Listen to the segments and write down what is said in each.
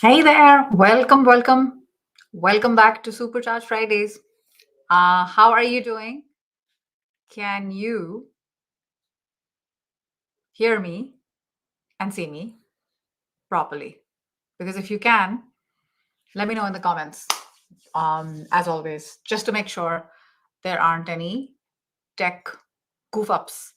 Hey there, welcome back to Supercharge Fridays. How are you doing? Can you hear me and see me properly? Because if you can, let me know in the comments. As always, just to make sure there aren't any tech goof ups.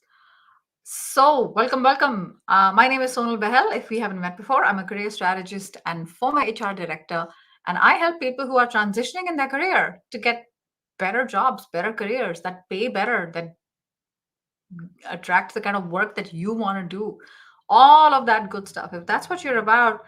So, welcome. My name is Sonal Behel. If we haven't met before, I'm a career strategist and former HR director, and I help people who are transitioning in their career to get better jobs, better careers that pay better, that attract the kind of work that you want to do. All of that good stuff. If that's what you're about,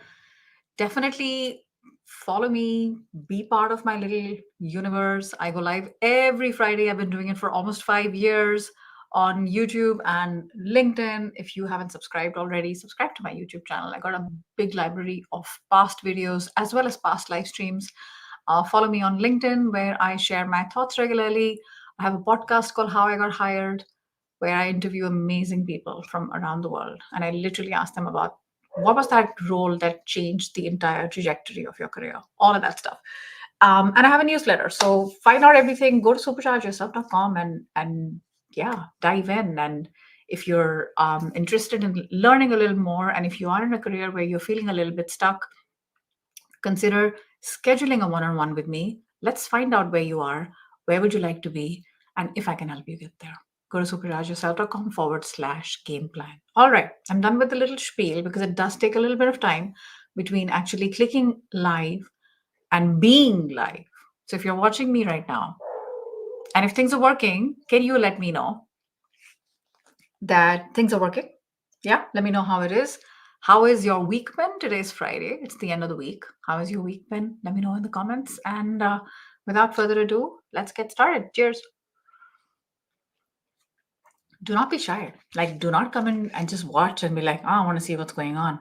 definitely follow me, be part of my little universe. I go live every Friday. I've been doing it for almost 5 years on YouTube and LinkedIn. If you haven't subscribed already, subscribe to my YouTube channel. I got a big library of past videos as well as past live streams. Follow me on LinkedIn, where I share my thoughts regularly. I have a podcast called How I Got Hired, where I interview amazing people from around the world. And I literally ask them about what was that role that changed the entire trajectory of your career, all of that stuff. And I have a newsletter. So find out everything, go to superchargeyourself.com and yeah, dive in. And if you're interested in learning a little more, and if you are in a career where you're feeling a little bit stuck, consider scheduling a one-on-one with me. Let's find out where you are, where would you like to be, and if I can help you get there. Go to superchargeyourself.com/game plan. All right, I'm done with the little spiel because it does take a little bit of time between actually clicking live and being live. So if you're watching me right now, and if things are working, can you let me know that things are working? Yeah, let me know how it is. How is your week been? Today's Friday. It's the end of the week. How has your week been? Let me know in the comments. And without further ado, let's get started. Cheers. Do not be shy. Like, do not come in and just watch and be like, oh, I want to see what's going on.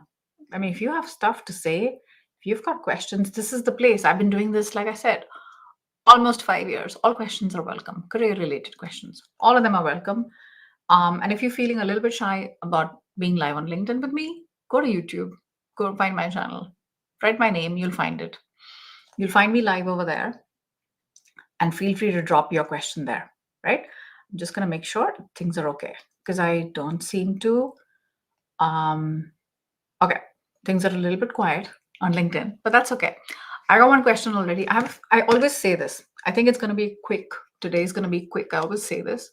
I mean, if you have stuff to say, if you've got questions, this is the place. I've been doing this, like I said, almost 5 years. All questions are welcome. Career related questions. All of them are welcome. And if you're feeling a little bit shy about being live on LinkedIn with me, go to YouTube, go find my channel, write my name, you'll find it. You'll find me live over there, and feel free to drop your question there, right? I'm just going to make sure things are okay because I don't seem to. Okay, things are a little bit quiet on LinkedIn, but that's okay. I got one question already. I always say this. I think it's going to be quick. Today is going to be quick. I always say this,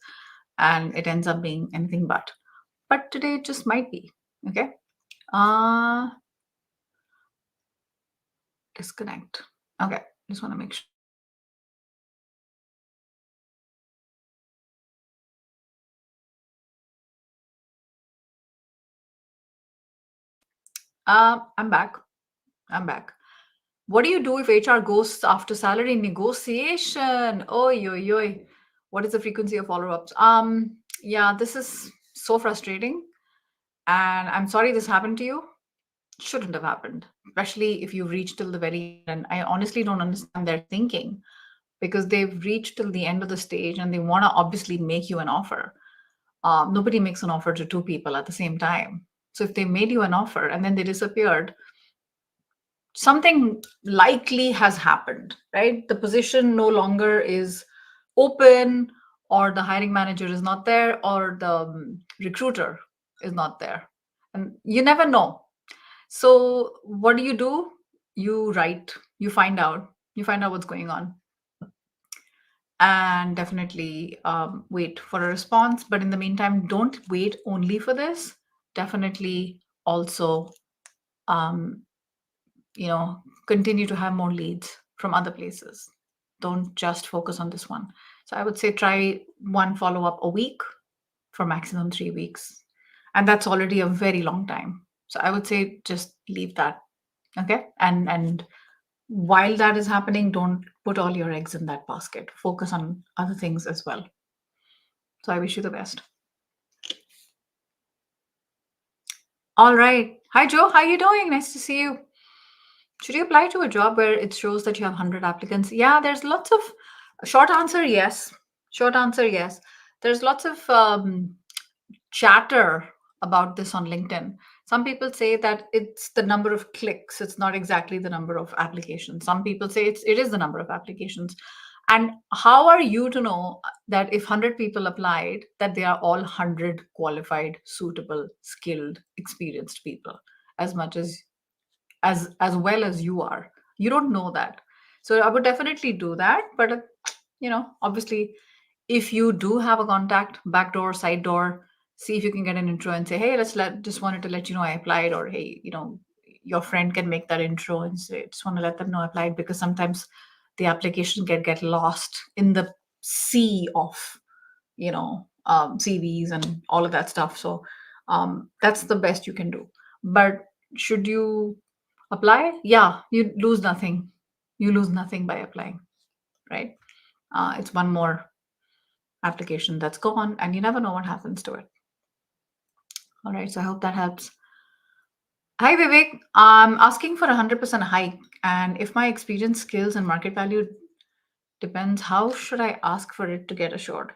and it ends up being anything but. But today it just might be. Okay. Uh Disconnect. Okay. Just want to make sure. I'm back. I'm back. What do you do if HR goes after salary negotiation? Oi, oi, oi. What is the frequency of follow-ups? Yeah, this is so frustrating. And I'm sorry this happened to you. Shouldn't have happened, especially if you reach till the very end. And I honestly don't understand their thinking because they've reached till the end of the stage and they want to obviously make you an offer. Nobody makes an offer to two people at the same time. So if they made you an offer and then they disappeared, something likely has happened, right? The position no longer is open, or the hiring manager is not there, or the recruiter is not there. And you never know. So what do? You write, you find out what's going on, and definitely wait for a response. But in the meantime, don't wait only for this. Definitely also, um, continue to have more leads from other places. Don't just focus on this one. So I would say try one follow up a week for maximum 3 weeks. And that's already a very long time. So I would say just leave that. Okay. And while that is happening, don't put all your eggs in that basket. Focus on other things as well. So I wish you the best. All right. Hi, Joe. How you doing? Nice to see you. Should you apply to a job where it shows that you have 100 applicants? Yeah, there's lots of short answer, yes. Short answer, yes. There's lots of chatter about this on LinkedIn. Some people say that it's the number of clicks. It's not exactly the number of applications. Some people say it is the number of applications. And how are you to know that if 100 people applied, that they are all 100 qualified, suitable, skilled, experienced people, as much as well as you are? You don't know that. So I would definitely do that. But obviously, if you do have a contact, back door, side door, see if you can get an intro and say, hey, just wanted to let you know I applied. Or hey, your friend can make that intro and say, just want to let them know I applied, because sometimes the application get lost in the sea of CVs and all of that stuff. So that's the best you can do. But should you apply? Yeah, you lose nothing. You lose nothing by applying, right? It's one more application that's gone, and you never know what happens to it. All right, so I hope that helps. Hi, Vivek. I'm asking for 100% hike, and if my experience, skills, and market value depends, how should I ask for it to get assured?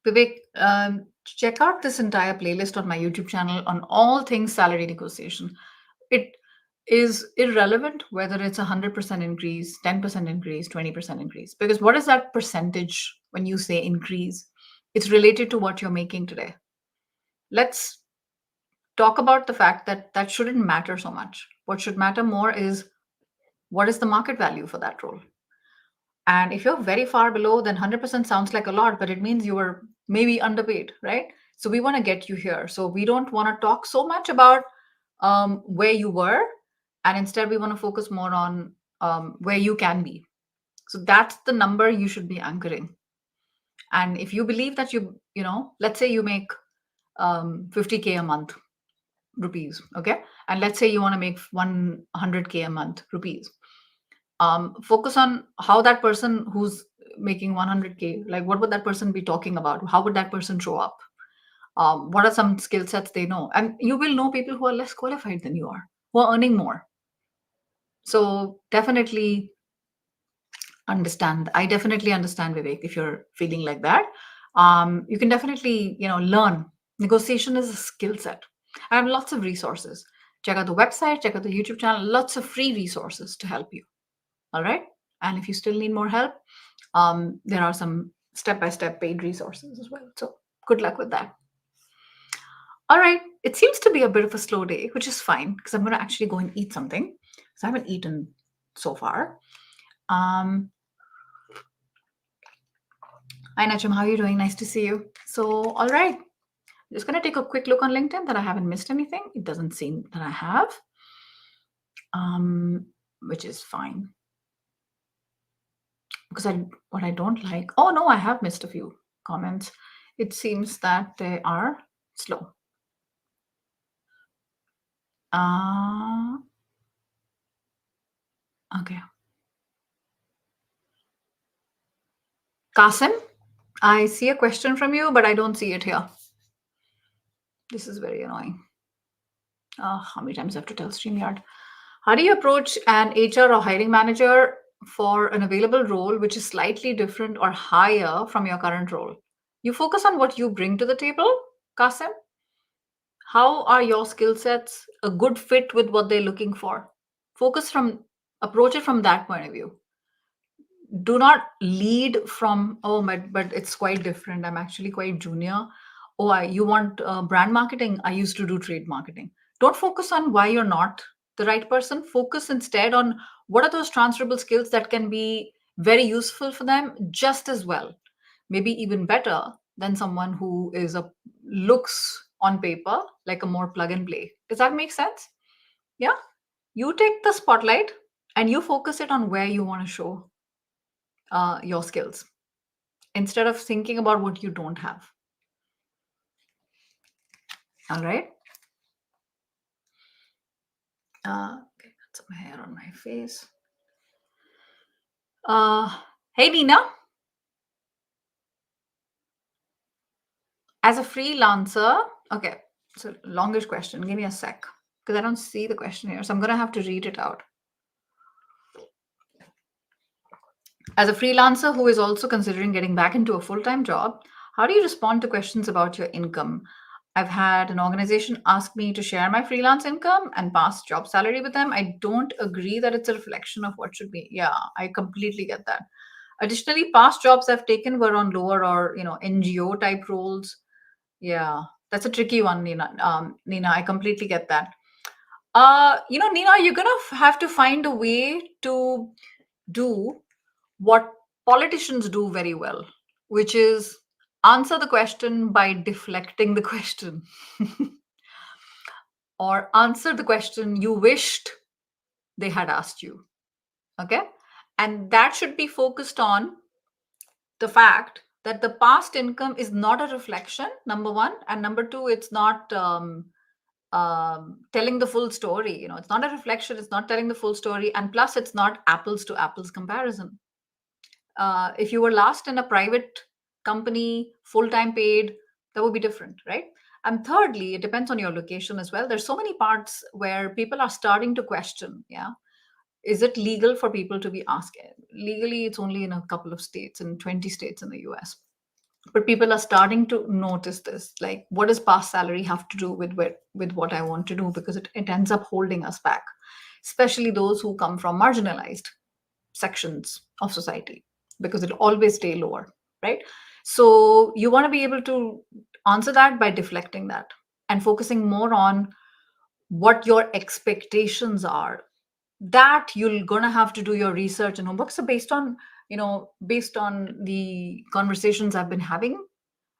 Vivek, check out this entire playlist on my YouTube channel on all things salary negotiation. It is irrelevant whether it's 100% increase, 10% increase, 20% increase, because what is that percentage when you say increase? It's related to what you're making today. Let's talk about the fact that that shouldn't matter so much. What should matter more is what is the market value for that role. And if you're very far below, then 100% sounds like a lot, but it means you were maybe underpaid, right? So we want to get you here. So we don't want to talk so much about where you were, and instead we want to focus more on where you can be. So that's the number you should be anchoring. And if you believe that let's say you make 50K a month rupees, okay, and let's say you want to make 100K a month rupees, focus on how that person who's making 100K, like what would that person be talking about? How would that person show up? What are some skill sets they know? And you will know people who are less qualified than you are, who are earning more. So definitely understand. I definitely understand, Vivek, if you're feeling like that. You can definitely, learn. Negotiation is a skill set. I have lots of resources. Check out the website, check out the YouTube channel, lots of free resources to help you. All right. And if you still need more help, there are some step-by-step paid resources as well. So good luck with that. All right. It seems to be a bit of a slow day, which is fine because I'm going to actually go and eat something. So I haven't eaten so far. Hi, Nachum. How are you doing? Nice to see you. So, all right. Just going to take a quick look on LinkedIn that I haven't missed anything. It doesn't seem that I have, which is fine. Because what I don't like, oh no, I have missed a few comments. It seems that they are slow. Okay. Qasim, I see a question from you, but I don't see it here. This is very annoying. How many times I have to tell StreamYard? How do you approach an HR or hiring manager for an available role which is slightly different or higher from your current role? You focus on what you bring to the table, Qasim. How are your skill sets a good fit with what they're looking for? Approach it from that point of view. Do not lead from, oh my, but it's quite different. I'm actually quite junior. Oh, you want brand marketing? I used to do trade marketing. Don't focus on why you're not the right person. Focus instead on what are those transferable skills that can be very useful for them just as well, maybe even better than someone who looks on paper like a more plug and play. Does that make sense? Yeah. You take the spotlight and you focus it on where you want to show your skills instead of thinking about what you don't have. All right. Okay, got some hair on my face. Hey, Nina. As a freelancer, okay, so longish question. Give me a sec because I don't see the question here. So I'm going to have to read it out. As a freelancer who is also considering getting back into a full-time job, how do you respond to questions about your income? I've had an organization ask me to share my freelance income and past job salary with them. I don't agree that it's a reflection of what should be. Yeah, I completely get that. Additionally, past jobs I've taken were on lower or NGO type roles. Yeah, that's a tricky one, Nina. Nina, I completely get that. Nina, you're gonna have to find a way to do what politicians do very well, which is answer the question by deflecting the question, or answer the question you wished they had asked you. Okay. And that should be focused on the fact that the past income is not a reflection, number one. And number two, it's not telling the full story. It's not a reflection, it's not telling the full story. And plus, it's not apples to apples comparison. If you were last in a private company, full time paid, that would be different, right? And thirdly, it depends on your location as well. There's so many parts where people are starting to question, yeah, is it legal for people to be asked? Legally, it's only in a couple of states, in 20 states in the US. But people are starting to notice this. Like, what does past salary have to do with what I want to do? Because it ends up holding us back, especially those who come from marginalized sections of society, because it'll always stay lower, right? So you want to be able to answer that by deflecting that and focusing more on what your expectations are. That you're gonna have to do your research and homework. So based on the conversations I've been having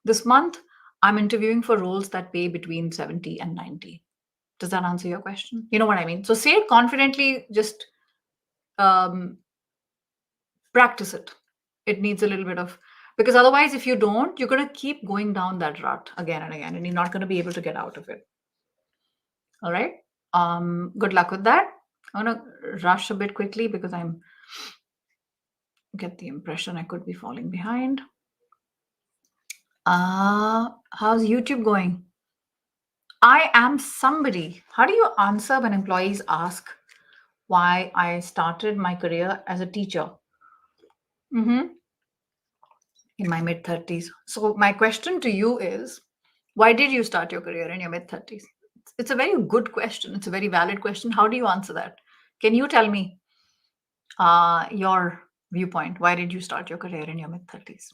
this month, I'm interviewing for roles that pay between 70 and 90. Does that answer your question? You know what I mean? So say it confidently, just um, practice it. It needs a little bit of, because otherwise, if you don't, you're going to keep going down that rut again and again, and you're not going to be able to get out of it. All right. Good luck with that. I'm going to rush a bit quickly because I'm get the impression I could be falling behind. How's YouTube going? I am somebody. How do you answer when employees ask why I started my career as a teacher? Mm-hmm. In my mid 30s. So, my question to you is, why did you start your career in your mid 30s? It's a very good question. It's a very valid question. How do you answer that? Can you tell me your viewpoint? Why did you start your career in your mid 30s?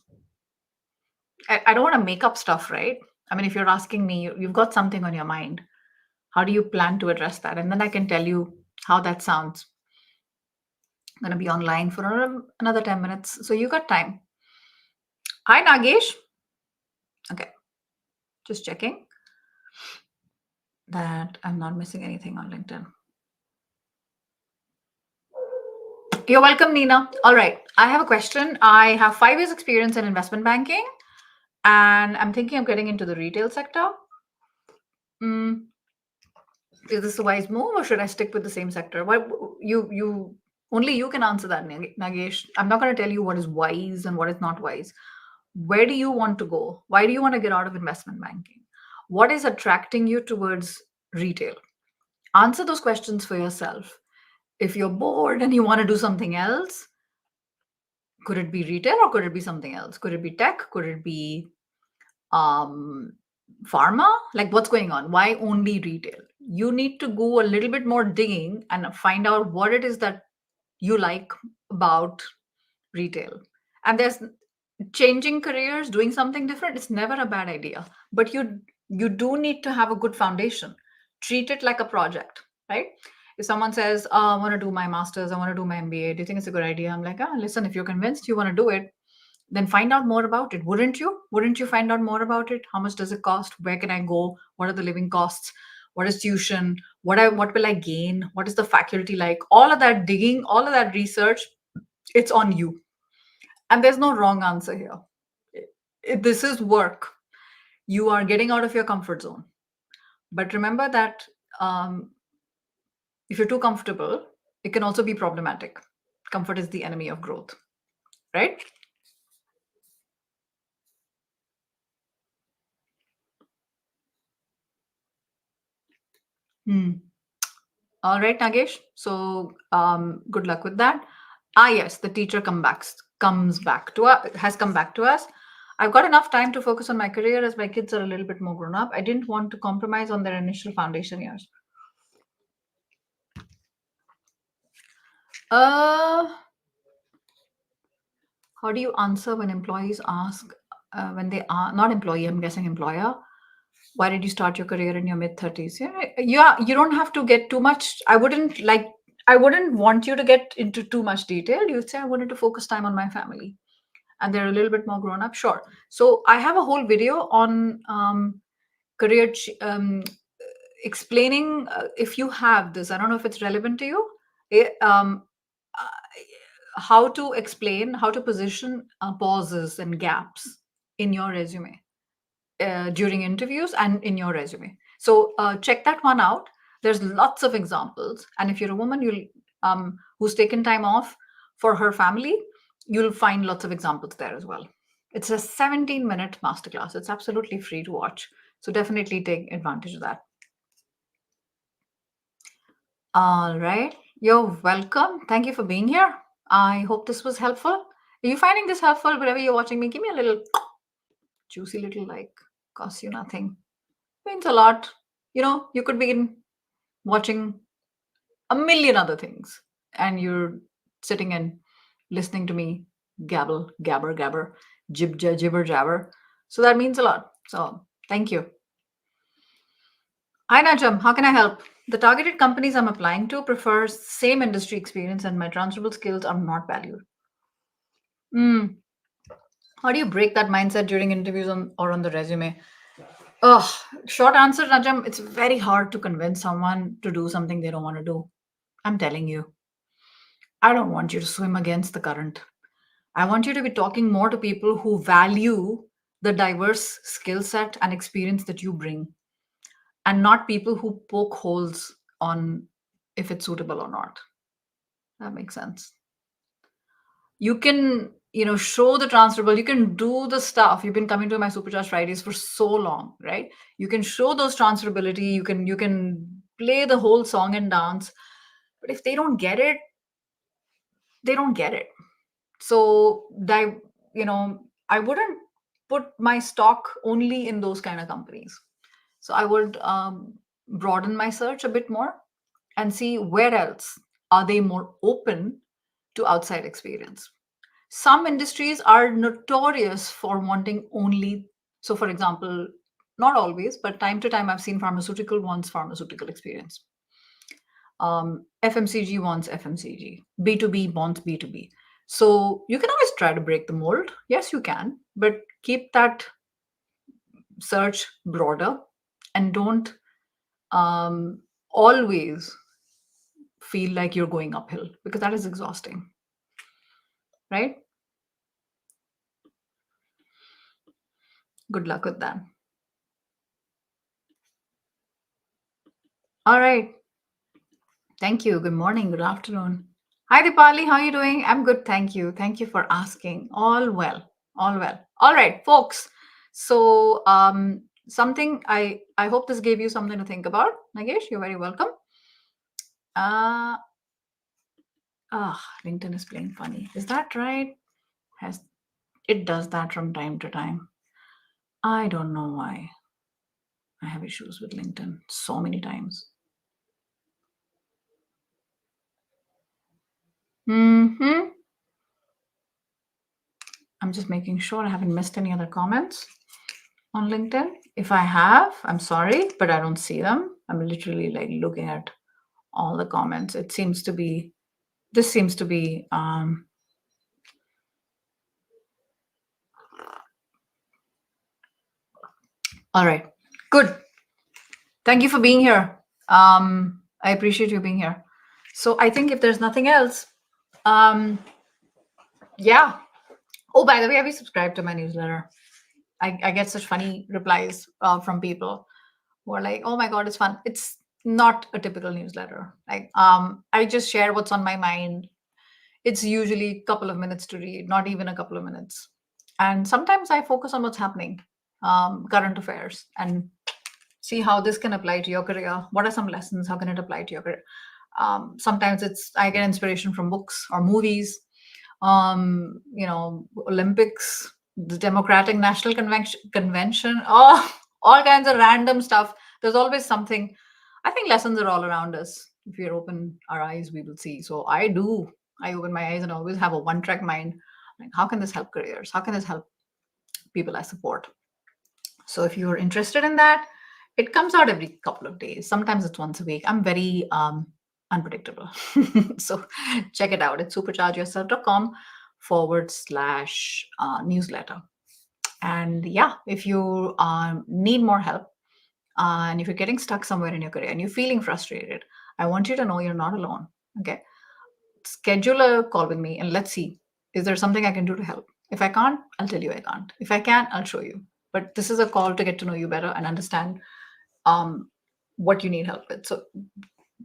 I don't want to make up stuff, right? I mean, if you're asking me, you've got something on your mind. How do you plan to address that? And then I can tell you how that sounds. I'm going to be online for another 10 minutes. So you got time. Hi, Nagesh. Okay. Just checking that I'm not missing anything on LinkedIn. You're welcome, Nina. All right. I have a question. I have 5 years experience in investment banking, and I'm thinking of getting into the retail sector. Is this a wise move, or should I stick with the same sector? What you only you can answer that, Nagesh. I'm not going to tell you what is wise and what is not wise. Where do you want to go? Why do you want to get out of investment banking? What is attracting you towards retail? Answer those questions for yourself. If you're bored and you want to do something else, could it be retail or could it be something else? Could it be tech? Could it be um, pharma? Like, what's going on? Why only retail? You need to go a little bit more digging and find out what it is that you like about retail. And there's changing careers, doing something different. It's never a bad idea, but you do need to have a good foundation. Treat it like a project, right? If someone says, oh, I want to do my master's, I want to do my MBA, do you think it's a good idea? I'm like, listen, if you're convinced you want to do it, then find out more about it. Wouldn't you? Wouldn't you find out more about it? How much does it cost? Where can I go? What are the living costs? What is tuition? What will I gain? What is the faculty like? All of that digging, all of that research, it's on you. And there's no wrong answer here. This is work. You are getting out of your comfort zone. But remember that if you're too comfortable, it can also be problematic. Comfort is the enemy of growth, right? All right, Nagesh. So good luck with that. Yes, the teacher comes back to us, has come back to us. I've got enough time to focus on my career as my kids are a little bit more grown up. I didn't want to compromise on their initial foundation years. Uh, how do you answer when employees ask, when they are not employee, I'm guessing employer, why did you start your career in your mid 30s? Yeah, you don't have to get too much. I wouldn't want you to get into too much detail. You'd say, I wanted to focus time on my family. And they're a little bit more grown up. Sure. So I have a whole video on explaining if you have this. I don't know if it's relevant to you. Uh, how to explain, how to position pauses and gaps in your resume during interviews and in your resume. So check that one out. There's lots of examples, and if you're a woman, you'll who's taken time off for her family, you'll find lots of examples there as well. It's a 17-minute masterclass. It's absolutely free to watch. So definitely take advantage of that. All right. You're welcome. Thank you for being here. I hope this was helpful. Are you finding this helpful? Wherever you're watching me, give me a little juicy little like, costs you nothing. Means a lot. You could be watching a million other things and you're sitting and listening to me gabble, gabber, jibber jabber. So that means a lot. So thank you. Hi Najam, how can I help? The targeted companies I'm applying to prefer same industry experience and my transferable skills are not valued. How do you break that mindset during interviews or on the resume? Short answer, Najam, it's very hard to convince someone to do something they don't want to do. I'm telling you. I don't want you to swim against the current. I want you to be talking more to people who value the diverse skill set and experience that you bring, and not people who poke holes on if it's suitable or not. That makes sense. You can, show the transferable, you can do the stuff. You've been coming to my Supercharged Fridays for so long, right? You can show those transferability, you can play the whole song and dance, but if they don't get it, they don't get it. So I wouldn't put my stock only in those kind of companies. So I would broaden my search a bit more and see where else are they more open to outside experience. Some industries are notorious for wanting only, so for example, not always, but time to time I've seen pharmaceutical wants pharmaceutical experience. FMCG wants FMCG, B2B wants B2B. So you can always try to break the mold. Yes, you can, but keep that search broader and don't always feel like you're going uphill, because that is exhausting, right? Good luck with that. All right. Thank you. Good morning. Good afternoon. Hi, Dipali. How are you doing? I'm good. Thank you. Thank you for asking. All well. All well. All right, folks. So, something I hope this gave you something to think about. Nagesh, you're very welcome. LinkedIn is playing funny. Is that right? It does that from time to time. I don't know why. I have issues with LinkedIn so many times. I'm just making sure I haven't missed any other comments on LinkedIn. If I have, I'm sorry, but I don't see them. I'm literally like looking at all the comments. This seems to be all right. Good. Thank you for being here. I appreciate you being here. So I think if there's nothing else, yeah. Oh, by the way, have you subscribed to my newsletter? I get such funny replies from people who are like, "Oh my god, it's fun." It's not a typical newsletter. Like, I just share what's on my mind. It's usually a couple of minutes to read, not even a couple of minutes. And sometimes I focus on what's happening, current affairs, and see how this can apply to your career. What are some lessons? How can it apply to your career? Sometimes I get inspiration from books or movies, Olympics, the Democratic National Convention, oh, all kinds of random stuff. There's always something. I think lessons are all around us. If we open our eyes, we will see. So I do. I open my eyes and always have a one-track mind. Like, how can this help careers? How can this help people I support? So if you're interested in that, it comes out every couple of days. Sometimes it's once a week. I'm very unpredictable. So check it out. It's superchargeyourself.com/newsletter. And yeah, if you need more help, and if you're getting stuck somewhere in your career and you're feeling frustrated, I want you to know you're not alone. Okay. Schedule a call with me and let's see, is there something I can do to help? If I can't, I'll tell you I can't. If I can, I'll show you. But this is a call to get to know you better and understand um, what you need help with. So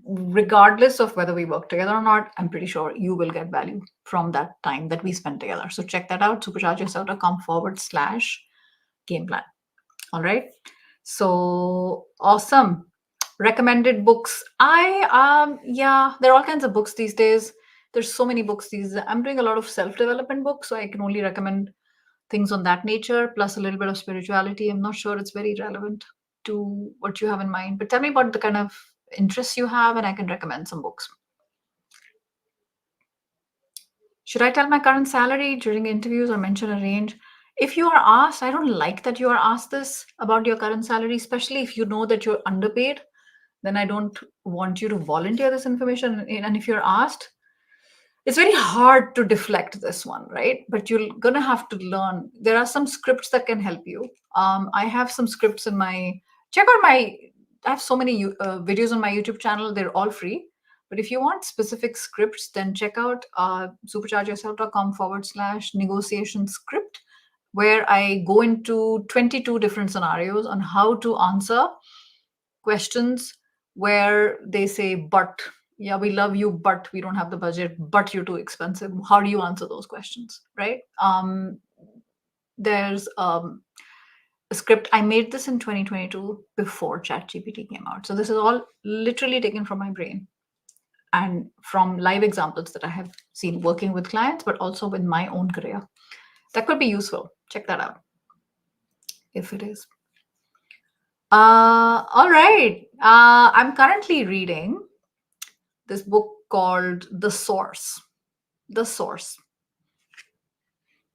regardless of whether we work together or not, I'm pretty sure you will get value from that time that we spend together. So check that out, superchargeyourself.com/game plan. All right. So awesome. Recommended books. Yeah, there are all kinds of books these days. There's so many books these days. I'm doing a lot of self-development books, so I can only recommend things on that nature, plus a little bit of spirituality. I'm not sure it's very relevant to what you have in mind, but tell me about the kind of interests you have, and I can recommend some books. Should I tell my current salary during interviews or mention a range? If you are asked, I don't like that you are asked this about your current salary, especially if you know that you're underpaid, then I don't want you to volunteer this information. And if you're asked, it's very hard to deflect this one, right? But you're gonna have to learn. There are some scripts that can help you. I have some scripts in my check out my. I have so many videos on my YouTube channel. They're all free. But if you want specific scripts, then check out superchargeyourself.com/negotiation script, where I go into 22 different scenarios on how to answer questions where they say, but yeah, we love you, but we don't have the budget, but you're too expensive. How do you answer those questions, right? There's a script. I made this in 2022 before ChatGPT came out. So this is all literally taken from my brain and from live examples that I have seen working with clients, but also with my own career. That could be useful. Check that out if it is. All right. I'm currently reading this book called The Source. The Source.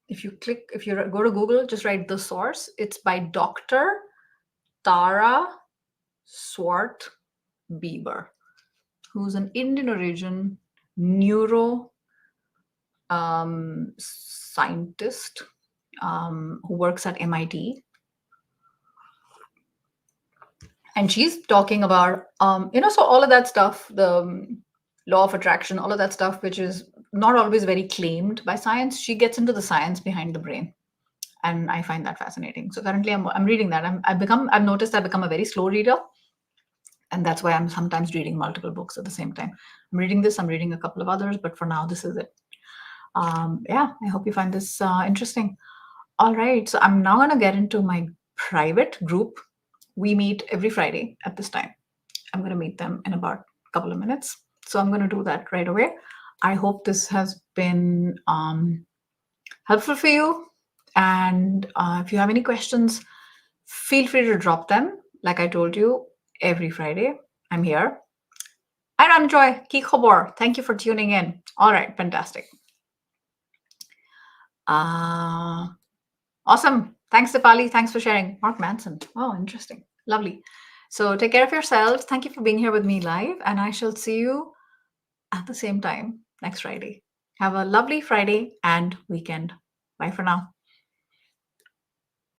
If you go to Google, just write The Source. It's by Dr. Tara Swart Bieber, who's an Indian origin neuro scientist who works at MIT. And she's talking about, so all of that stuff, the law of attraction, all of that stuff, which is not always very claimed by science. She gets into the science behind the brain. And I find that fascinating. So currently I'm reading that. I've noticed I've become a very slow reader. And that's why I'm sometimes reading multiple books at the same time. I'm reading this, I'm reading a couple of others, but for now, this is it. Yeah, I hope you find this interesting. All right, so I'm now going to get into my private group. We meet every Friday at this time. I'm going to meet them in about a couple of minutes. So I'm going to do that right away. I hope this has been helpful for you. And if you have any questions, feel free to drop them. Like I told you, every Friday, I'm here. And enjoy. Ki khobor. Thank you for tuning in. All right, fantastic. Awesome. Thanks, Dipali. Thanks for sharing. Mark Manson. Oh, interesting. Lovely. So take care of yourselves. Thank you for being here with me live. And I shall see you at the same time next Friday. Have a lovely Friday and weekend. Bye for now.